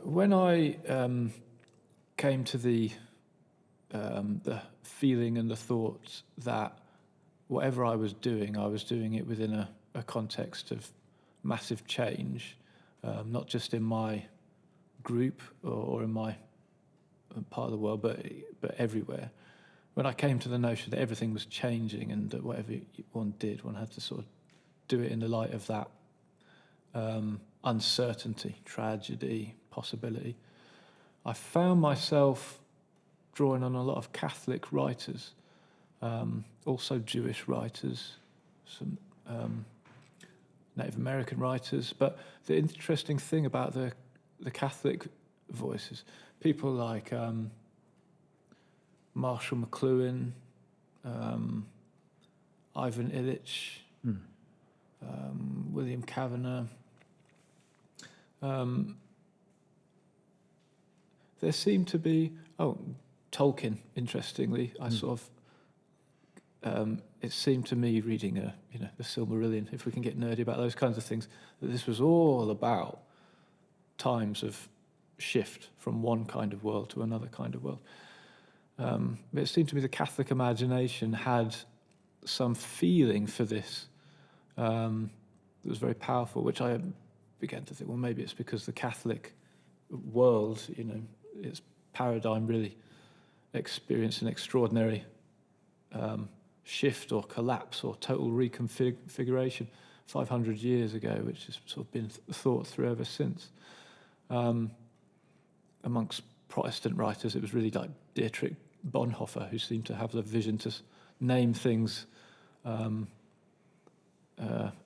When I came to the feeling and the thought that whatever I was doing it within a context of massive change, not just in my group or in my part of the world, but everywhere. When I came to the notion that everything was changing and that whatever one did, one had to sort of do it in the light of that uncertainty, tragedy, possibility, I found myself drawing on a lot of Catholic writers, also Jewish writers, some Native American writers. But the interesting thing about the Catholic voices, people like Marshall McLuhan, Ivan Illich, William Kavanagh. There seemed to be Tolkien. Interestingly, I sort of it seemed to me reading the Silmarillion, if we can get nerdy about those kinds of things, that this was all about times of shift from one kind of world to another kind of world. It seemed to me the Catholic imagination had some feeling for this that was very powerful, which I began to think, well, maybe it's because the Catholic world, its paradigm really experienced an extraordinary shift or collapse or total reconfiguration 500 years ago, which has sort of been thought through ever since. Amongst Protestant writers, it was really like Dietrich Bonhoeffer who seemed to have the vision to name things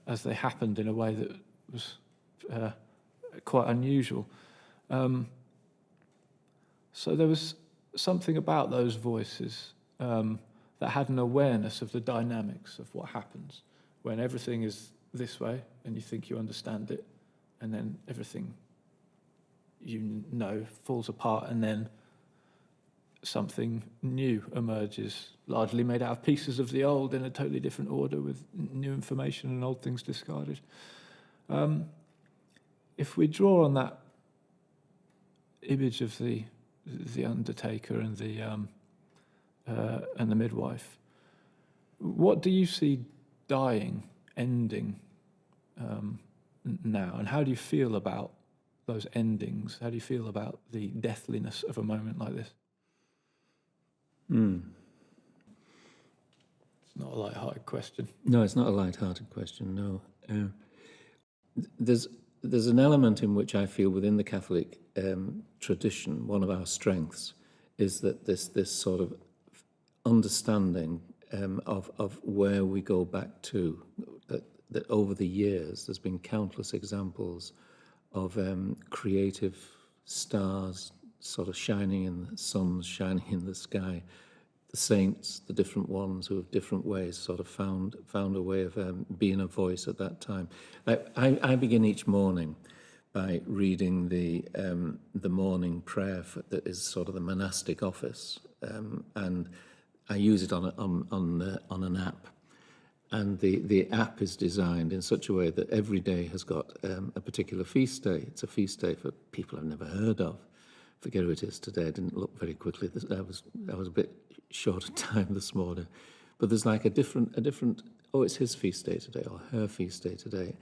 as they happened in a way that was quite unusual. So there was something about those voices that had an awareness of the dynamics of what happens when everything is this way and you think you understand it, and then everything falls apart, and then something new emerges, largely made out of pieces of the old in a totally different order with new information and old things discarded. If we draw on that image of the undertaker and the midwife, what do you see dying, ending now, and how do you feel about those endings? How do you feel about the deathliness of a moment like this? It's not a light-hearted question. No, it's not a light-hearted question, no. There's an element in which I feel within the Catholic tradition, one of our strengths is that this sort of understanding of where we go back to, that over the years there's been countless examples of creative stars sort of shining in the suns, shining in the sky, the saints, the different ones who have different ways sort of found a way of being a voice at that time. I begin each morning by reading the morning prayer that is sort of the monastic office, and I use it on an app. And the app is designed in such a way that every day has got a particular feast day. It's a feast day for people I've never heard of. Forget who it is today. I didn't look very quickly. I was a bit short of time this morning. But there's like a different, it's his feast day today or her feast day today.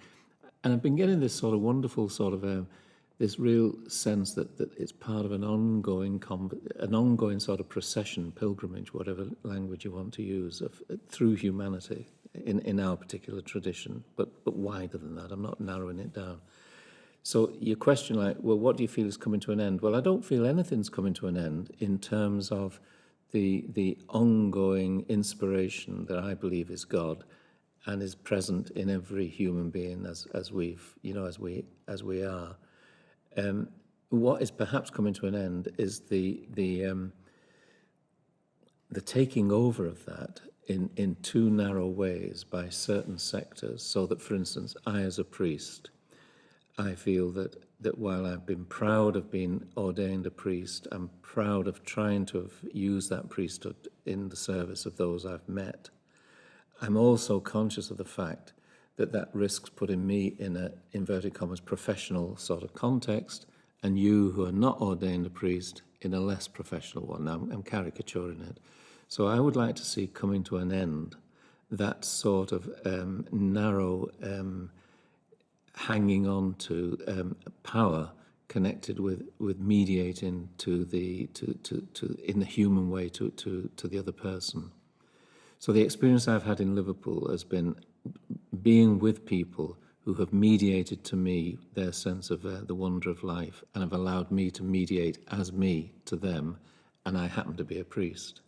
And I've been getting this sort of wonderful sort of this real sense that it's part of an ongoing sort of procession, pilgrimage, whatever language you want to use, through humanity in our particular tradition, but wider than that. I'm not narrowing it down. So your question, like, well, what do you feel is coming to an end? Well, I don't feel anything's coming to an end in terms of the ongoing inspiration that I believe is God and is present in every human being as we are. What is perhaps coming to an end is the taking over of that in too narrow ways by certain sectors, so that, for instance, I as a priest, I feel that that while I've been proud of being ordained a priest, I'm proud of trying to have used that priesthood in the service of those I've met. I'm also conscious of the fact that that risks putting me in a, inverted commas, professional sort of context, and you who are not ordained a priest in a less professional one. Now, I'm caricaturing it. So I would like to see coming to an end that sort of narrow hanging on to power connected with mediating to in the human way to the other person. So the experience I've had in Liverpool has been being with people who have mediated to me their sense of the wonder of life and have allowed me to mediate as me to them, and I happen to be a priest.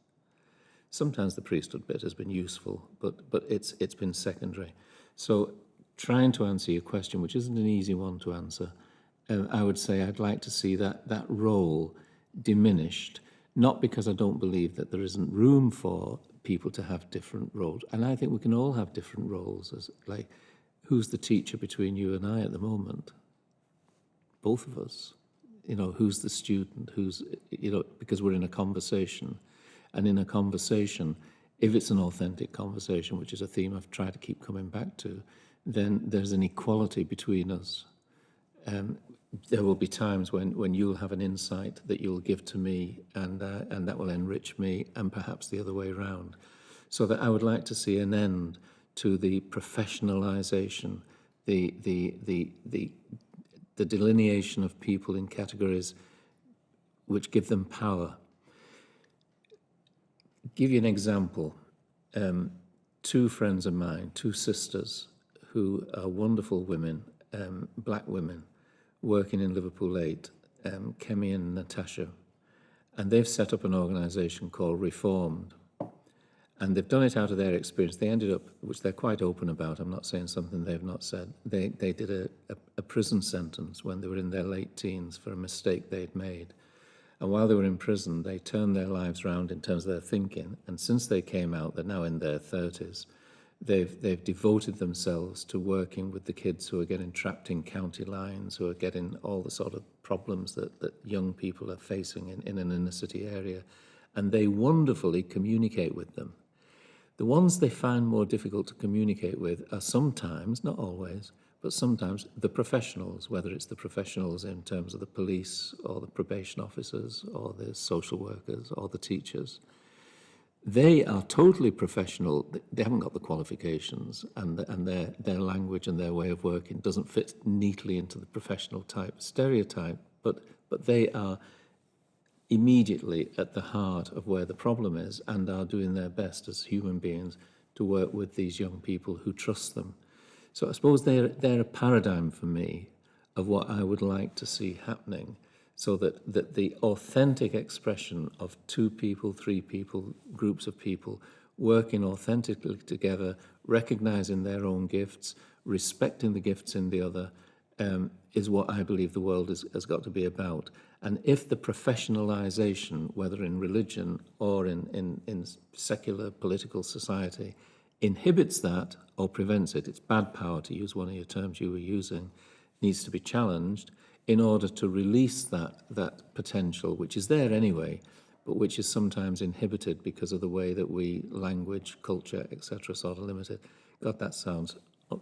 Sometimes the priesthood bit has been useful, but it's been secondary. So trying to answer your question, which isn't an easy one to answer, I would say I'd like to see that role diminished, not because I don't believe that there isn't room for people to have different roles. And I think we can all have different roles, as like, who's the teacher between you and I at the moment? Both of us. You know, who's the student? Who's, you know, because we're in a conversation. And in a conversation, if it's an authentic conversation, which is a theme I've tried to keep coming back to, then there's an equality between us. There will be times when you'll have an insight that you'll give to me, and that will enrich me, and perhaps the other way around. So that I would like to see an end to the professionalization, the delineation of people in categories which give them power. Give you an example. Two friends of mine, two sisters, who are wonderful women, black women, working in Liverpool 8, Kemi and Natasha, and they've set up an organisation called Reformed, and they've done it out of their experience. They ended up, which they're quite open about, I'm not saying something they've not said, they did a prison sentence when they were in their late teens for a mistake they'd made. And while they were in prison, they turned their lives around in terms of their thinking, and since they came out, they're now in their 30s, they've devoted themselves to working with the kids who are getting trapped in county lines, who are getting all the sort of problems that young people are facing in an inner city area, and they wonderfully communicate with them. The ones they find more difficult to communicate with are sometimes, not always, but sometimes the professionals, whether it's the professionals in terms of the police or the probation officers or the social workers or the teachers. They are totally professional. They haven't got the qualifications, and their language and their way of working doesn't fit neatly into the professional type stereotype, but they are immediately at the heart of where the problem is and are doing their best as human beings to work with these young people who trust them. So I suppose they're a paradigm for me of what I would like to see happening, so that the authentic expression of two people, three people, groups of people working authentically together, recognizing their own gifts, respecting the gifts in the other, is what I believe the world has got to be about. And if the professionalization, whether in religion or in secular political society, inhibits that or prevents it, it's bad power, to use one of your terms you were using, needs to be challenged in order to release that potential, which is there anyway, but which is sometimes inhibited because of the way that we, language, culture, etc., sort of limit it. God, that sounds, I'm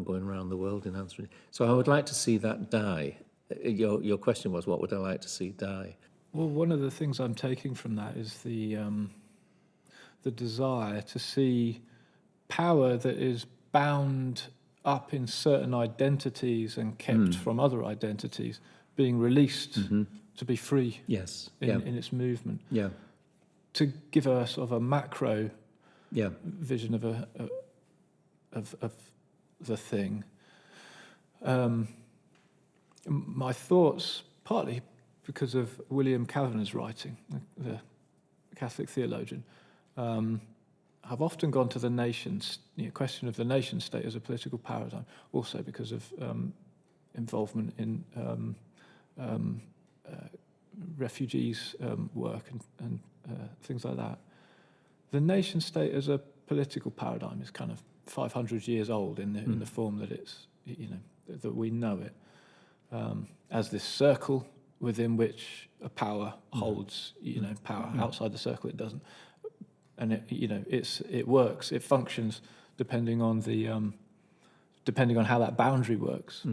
going around the world in answering. So I would like to see that die. Your question was, what would I like to see die? Well, one of the things I'm taking from that is the desire to see power that is bound up in certain identities and kept from other identities being released to be free. Yes. In its movement. Yeah. To give a sort of a macro Yeah. vision of the thing. My thoughts, partly because of William Calvin's writing, the Catholic theologian, have often gone to the question of the nation state as a political paradigm, also because of involvement in refugees work and things like that. The nation state as a political paradigm is kind of 500 years old in the form that it's, that we know it. as this circle within which a power holds, power. Outside the circle, it doesn't. And it works, it functions depending on how that boundary works.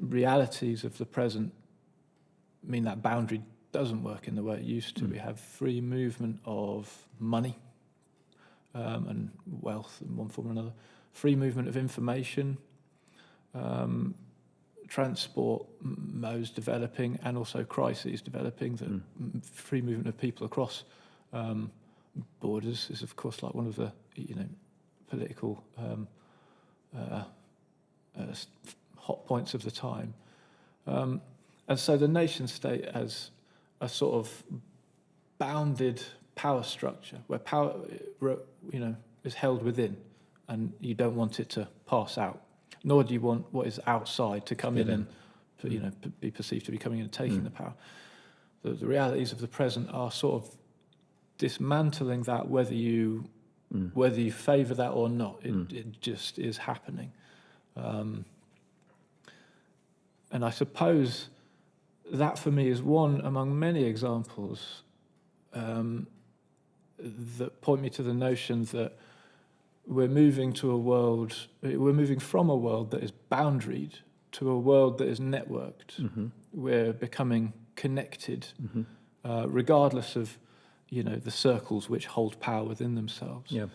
Realities of the present mean that boundary doesn't work in the way it used to. We have free movement of money and wealth in one form or another, free movement of information, transport modes developing, and also crises developing. The free movement of people across borders is, of course, like one of the political hot points of the time. And so the nation state as a sort of bounded power structure where power, is held within, and you don't want it to pass out, nor do you want what is outside to come in and, be perceived to be coming in and taking the power. The realities of the present are sort of dismantling that, whether you favour that or not. It just is happening. And I suppose that for me is one among many examples that point me to the notion that we're moving from a world that is boundaried to a world that is networked. We're becoming connected, regardless of, the circles which hold power within themselves. Yeah.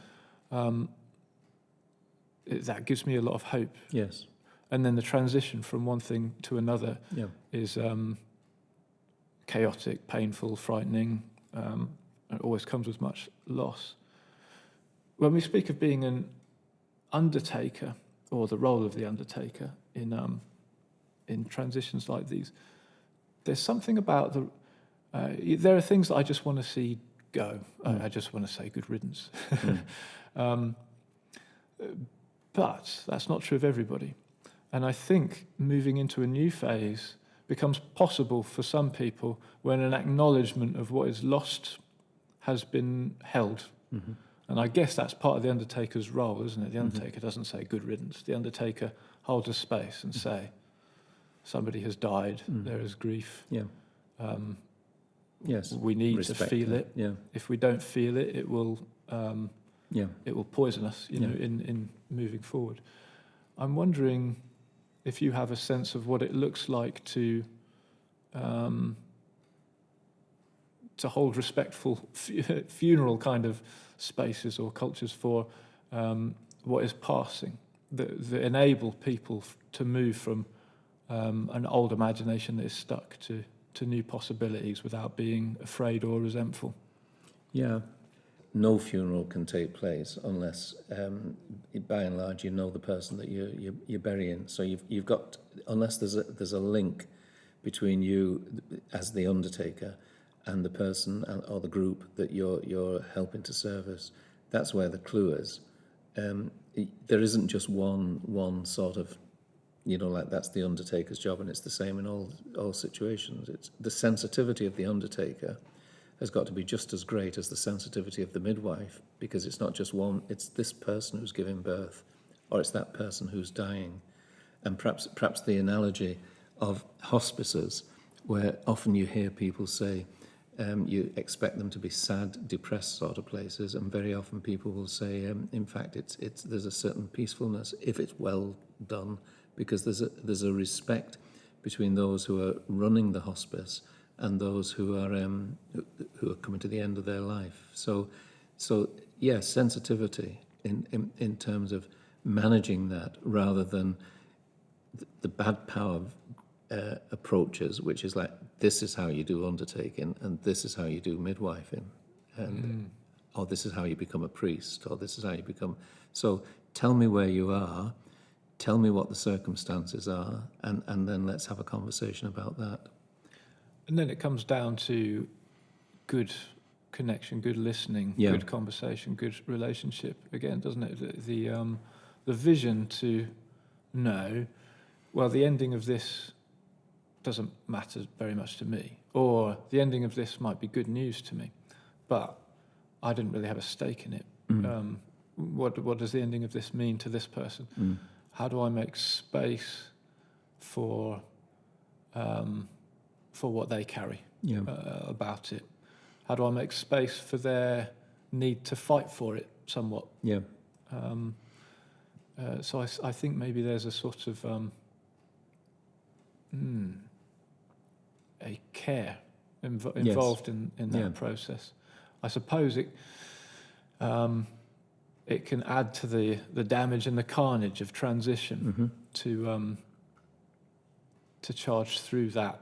That gives me a lot of hope. Yes. And then the transition from one thing to another is chaotic, painful, frightening. It always comes with much loss. When we speak of being an undertaker, or the role of the undertaker in transitions like these, there's something about there are things that I just want to see go. I just want to say good riddance. But that's not true of everybody. And I think moving into a new phase becomes possible for some people when an acknowledgement of what is lost has been held. And I guess that's part of the undertaker's role, isn't it? The undertaker doesn't say good riddance. The undertaker holds a space and say, somebody has died, there is grief. Yeah. Yes. We need to feel that. it. Yeah. If we don't feel it, it will poison us, in moving forward. I'm wondering if you have a sense of what it looks like to hold respectful funeral kind of spaces or cultures for what is passing, that enable people to move from an old imagination that is stuck to new possibilities without being afraid or resentful. Yeah. No funeral can take place unless, by and large, you know the person that you're burying. So you've got, unless there's a link between you as the undertaker and the person or the group that you're helping to service. That's where the clue is. There isn't just one sort of, like that's the undertaker's job, and it's the same in all situations. It's the sensitivity of the undertaker has got to be just as great as the sensitivity of the midwife, because it's not just one, it's this person who's giving birth, or it's that person who's dying. And perhaps the analogy of hospices, where often you hear people say, you expect them to be sad, depressed sort of places, and very often people will say, in fact, there's a certain peacefulness if it's well done, because there's a respect between those who are running the hospice and those who are coming to the end of their life. So yes, sensitivity in terms of managing that, rather than the bad power approaches, which is like, this is how you do undertaking, and this is how you do midwifing, and or this is how you become a priest, or this is how you become. So tell me where you are, tell me what the circumstances are, and then let's have a conversation about that. And then it comes down to good connection, good listening, good conversation, good relationship again, doesn't it? The vision to know, well, the ending of this doesn't matter very much to me, or the ending of this might be good news to me, but I didn't really have a stake in it. What does the ending of this mean to this person? How do I make space for for what they carry Yeah. about it? How do I make space for their need to fight for it somewhat? Yeah. So I think maybe there's a sort of a care involved in that Yeah. process. I suppose it can add to the damage and the carnage of transition to charge through that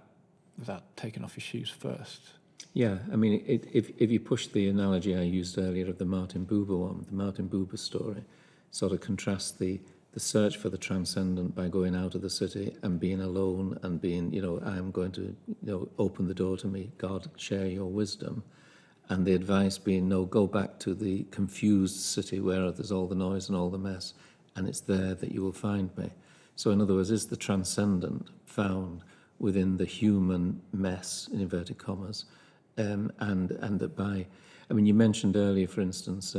without taking off your shoes first. Yeah, I mean, if you push the analogy I used earlier of the Martin Buber one, the Martin Buber story, sort of contrasts the search for the transcendent by going out of the city and being alone and being, I'm going to, open the door to me, God, share your wisdom. And the advice being, no, go back to the confused city where there's all the noise and all the mess, and it's there that you will find me. So in other words, is the transcendent found within the human mess, in inverted commas, and that by, you mentioned earlier, for instance,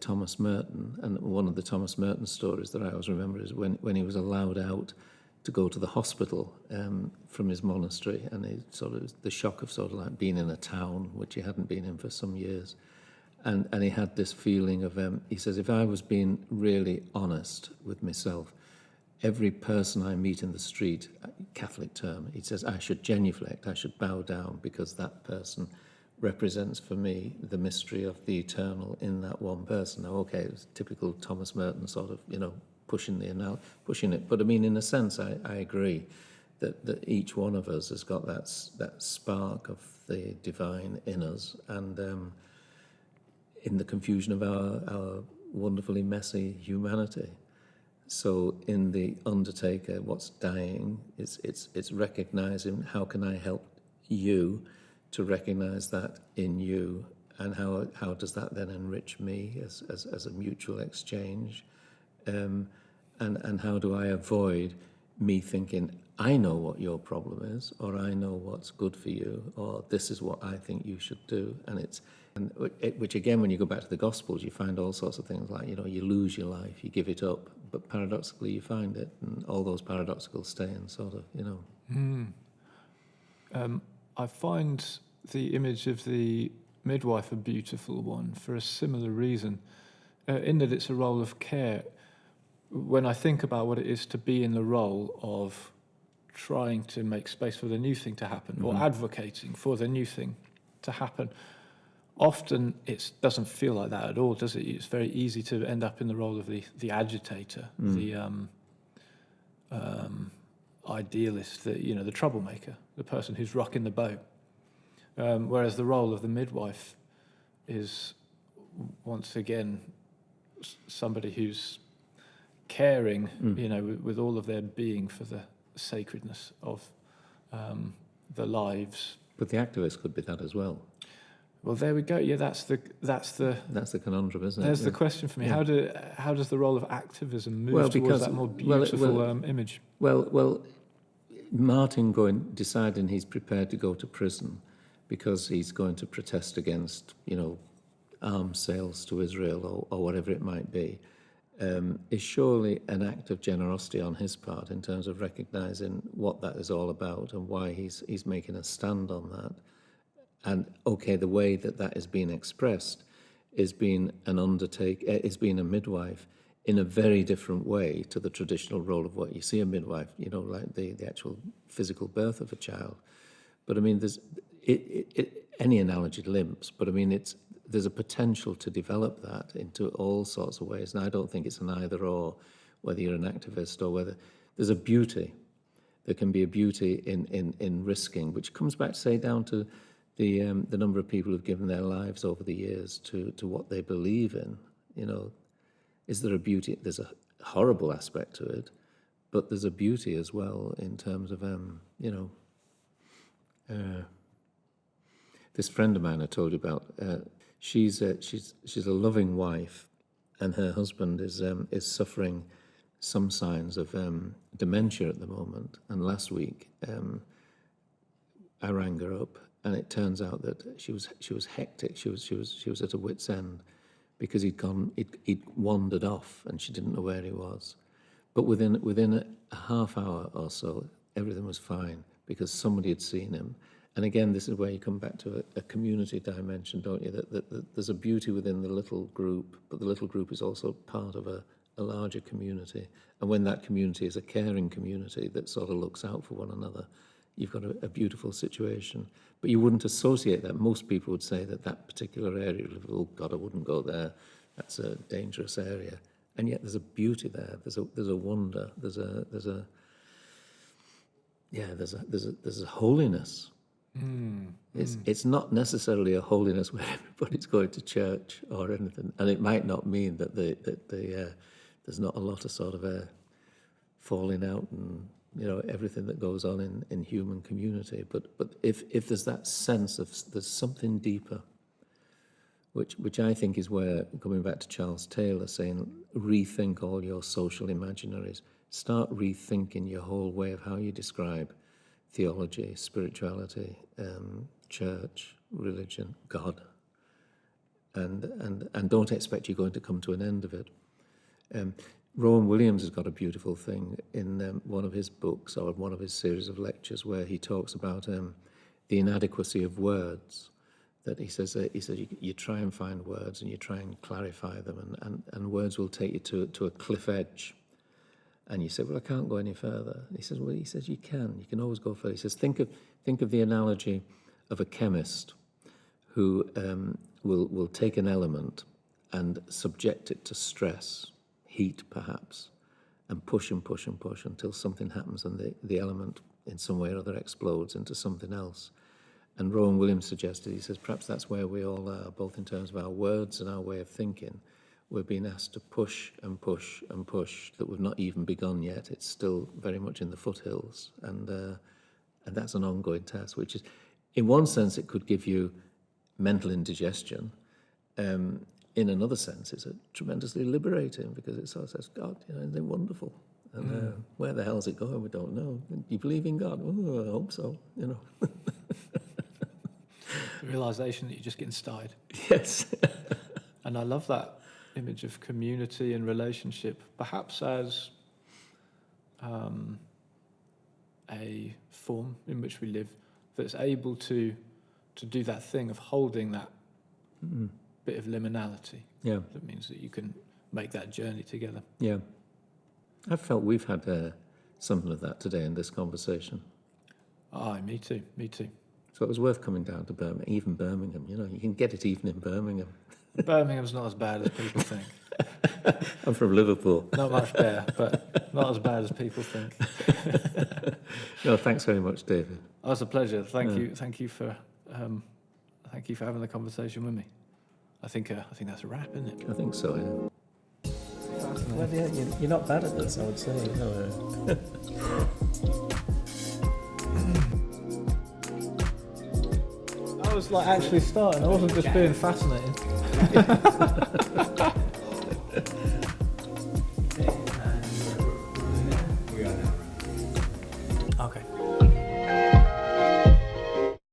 Thomas Merton, and one of the Thomas Merton stories that I always remember is when he was allowed out to go to the hospital from his monastery, and the shock of sort of like being in a town which he hadn't been in for some years, and he had this feeling of he says, if I was being really honest with myself, every person I meet in the street, Catholic term, he says I should genuflect, I should bow down, because that person represents for me the mystery of the eternal in that one person. Now, okay, it's typical Thomas Merton sort of, pushing it. But I mean, in a sense, I agree that each one of us has got that spark of the divine in us, and in the confusion of our wonderfully messy humanity. So in the undertaker, what's dying, it's recognizing how can I help you to recognize that in you, and how does that then enrich me as a mutual exchange, and how do I avoid me thinking I know what your problem is, or I know what's good for you, or this is what I think you should do, which again, when you go back to the Gospels, you find all sorts of things like, you lose your life, you give it up, but paradoxically you find it, and all those paradoxical staying sort of, I find the image of the midwife a beautiful one for a similar reason, in that it's a role of care. When I think about what it is to be in the role of trying to make space for the new thing to happen, or advocating for the new thing to happen, often it doesn't feel like that at all, does it? It's very easy to end up in the role of the agitator, the idealist, the troublemaker, the person who's rocking the boat. Whereas the role of the midwife is, once again, somebody who's caring, with all of their being for the sacredness of the lives. But the activist could be that as well. Well, there we go. Yeah, that's the conundrum, isn't it? There's the question for me. Yeah. How does the role of activism move towards that more beautiful image? Well, Martin deciding he's prepared to go to prison because he's going to protest against, arms sales to Israel or whatever it might be, is surely an act of generosity on his part in terms of recognizing what that is all about and why he's making a stand on that. And okay, the way that is being expressed is being an undertaker, is being a midwife in a very different way to the traditional role of what you see a midwife, like the actual physical birth of a child. But I mean, there's any analogy limps, but I mean, there's a potential to develop that into all sorts of ways. And I don't think it's an either or, whether you're an activist or whether there's a beauty. There can be a beauty in risking, which comes back, say, down to the number of people who've given their lives over the years to what they believe in. Is there a beauty? There's a horrible aspect to it, but there's a beauty as well in terms of this friend of mine I told you about. She's a loving wife, and her husband is suffering some signs of dementia at the moment. And last week, I rang her up, and it turns out that she was hectic. She was at a wit's end because he'd wandered off, and she didn't know where he was. But within a half hour or so, everything was fine because somebody had seen him. And again, this is where you come back to a community dimension, don't you? That there's a beauty within the little group, but the little group is also part of a larger community. And when that community is a caring community that sort of looks out for one another, you've got a beautiful situation. But you wouldn't associate that. Most people would say that particular area, oh God, I wouldn't go there. That's a dangerous area. And yet there's a beauty there. There's a wonder. There's a holiness. It's not necessarily a holiness where everybody's going to church or anything, and it might not mean that there's not a lot of sort of falling out and everything that goes on in human community. But if there's that sense of there's something deeper, which I think is where, coming back to Charles Taylor saying, rethink all your social imaginaries, start rethinking your whole way of how you describe theology, spirituality, church, religion, God, and don't expect you're going to come to an end of it. Rowan Williams has got a beautiful thing in one of his books or one of his series of lectures where he talks about the inadequacy of words. That he says you try and find words and you try and clarify them, and words will take you to a cliff edge. And you say, well, I can't go any further. And he says, you can always go further. He says, think of the analogy of a chemist who will take an element and subject it to stress, heat perhaps, and push and push and push until something happens and the element in some way or other explodes into something else. And Rowan Williams suggested, he says, perhaps that's where we all are, both in terms of our words and our way of thinking. We're being asked to push and push and push that we've not even begun yet. It's still very much in the foothills. And that's an ongoing task, which is, in one sense, it could give you mental indigestion. In another sense, it's tremendously liberating because it sort of says, God, isn't it wonderful? And where the hell's it going? We don't know. You believe in God? Oh, I hope so, The realisation that you're just getting started. Yes. And I love that image of community and relationship, perhaps as a form in which we live that's able to do that thing of holding that bit of liminality. Yeah. That means that you can make that journey together. Yeah. I felt we've had something of that today in this conversation. Me too. So it was worth coming down to Birmingham, even Birmingham. You can get it even in Birmingham. Birmingham's not as bad as people think. I'm from Liverpool. Not much better, but not as bad as people think. No, thanks very much, David. Oh, it's a pleasure. Thank you for having the conversation with me. I think that's a wrap, isn't it? I think so, yeah. Well, yeah, you're not bad at this, I would say. I was actually starting. I wasn't just being fascinating.